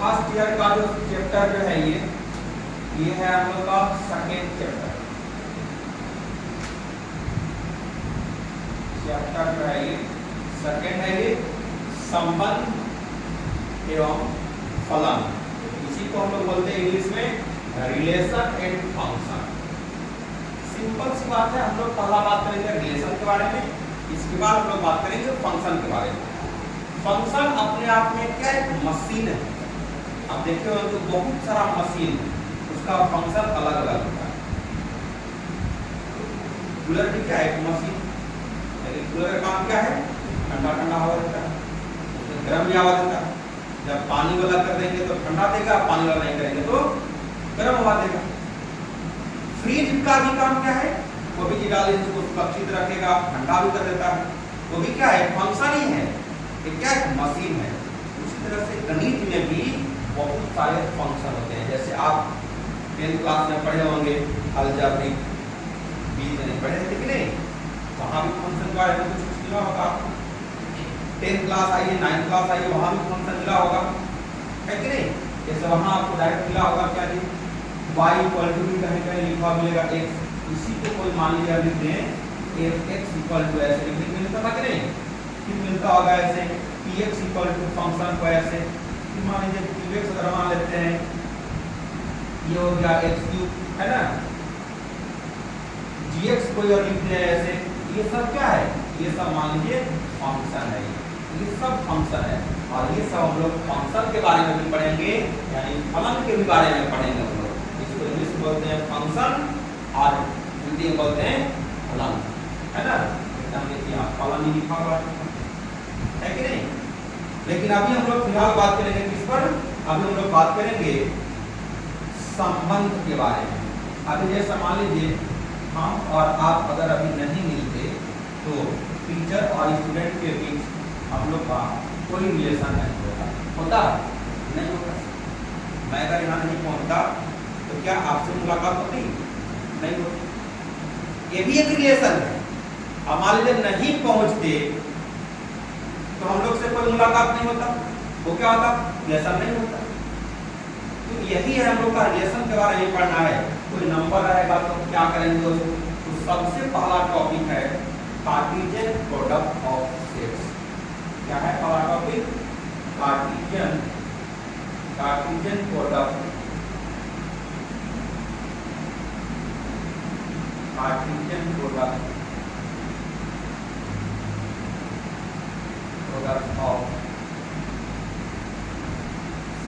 First year का जो chapter जो है ये है हम लोग का सेकेंड चैप्टर। चैप्टर जो है ये सेकेंड है, ये संबंध एवं फलन। इसी को हम लोग बोलते हैं इंग्लिश में रिलेशन एंड फंक्शन। सिंपल सी बात है, हम लोग पहला बात करेंगे रिलेशन के बारे में, इसके बाद हम लोग बात करेंगे फंक्शन के बारे में। फंक्शन अपने आप में क्या एक मशीन है। आप देखते हो तो बहुत सारा मशीन है, उसका फंक्शन अलग अलग होता है। कूलर भी क्या है, एक मशीन। लेकिन कूलर का काम क्या है, ठंडा ठंडा हवा देता है, उसमें गर्म भी हवा देता है। जब पानी वाला कर देंगे तो ठंडा देगा, पानी वाला नहीं करेंगे तो गर्म हवा देगा। फ्रिज का भी काम क्या है, वो भी डाल इसको सुरक्षित रखेगा, ठंडा भी कर देता है। वो भी क्या है, फंक्शन ही है, ये क्या है, मशीन है। उसी तरह से गणित में भी बहुत सारे फंक्शन होते हैं। जैसे आप 10th क्लास में पढ़े होंगे अलजेब्रिक, बीज में पढ़े थे कि नहीं, वहाँ भी फंक्शन के बारे में कुछ मिला होगा आपको। 10th क्लास आइए, 9th क्लास आइए, वहाँ भी फंक्शन मिला होगा, है कि नहीं। जैसे वहाँ आपको डायरेक्ट मिला होगा क्या जी, y इक्वल टू भी कहीं कहीं लिखा मिलेगा x। इसी को कोई मान लिया लिख दें f(x) इक्वल टू ऐसे लिखने मिलता था कि नहीं। फिर मिलता होगा ऐसे px इक्वल टू फंक्शन को ऐसे, फिर मान लीजिए qx अगर मान लेते हैं, ये हो गया x3 है ना, gx कोई और लिख दें ऐसे। ये सब क्या है, ये सब मान लीजिए फंक्शन है, ये सब फंक्शन है। और ये सब हम लोग फंक्शन के बारे में भी पढ़ेंगे, यानी फलन के भी बारे में पढ़ेंगे हम लोग। इसको इंग्लिश में बोलते हैं फंक्शन और हिंदी में बोलते हैं फलन, है ना। एकदम देखिए आप फलन ही लिखा हुआ है कि नहीं। लेकिन अभी हम लोग फिलहाल बात करेंगे किस पर, अभी हम लोग बात करेंगे संबंध के बारे में। अभी जैसा मान लीजिए हम और आप अगर अभी नहीं मिलते तो टीचर और स्टूडेंट के बीच हम लोग का कोई रिलेशन नहीं होता नहीं होता। मैं अगर यहाँ नहीं पहुँचता तो क्या आपसे मुलाकात होती, नहीं होती। ये भी एक रिलेशन है। अब मान लीजिए नहीं पहुँचते तो हम लोग से कोई मुलाकात नहीं होता, वो क्या होता, रिलेशन नहीं होता। तो यही है हम लोग का रिलेशन के बारे में पढ़ना है। कोई नंबर रहेगा तो क्या करेंगे दोस्तों, तो सबसे पहला टॉपिक है कार्टेशियन प्रोडक्ट ऑफ सेट्स। क्या है पहला topic, Cartesian product, Cartesian product of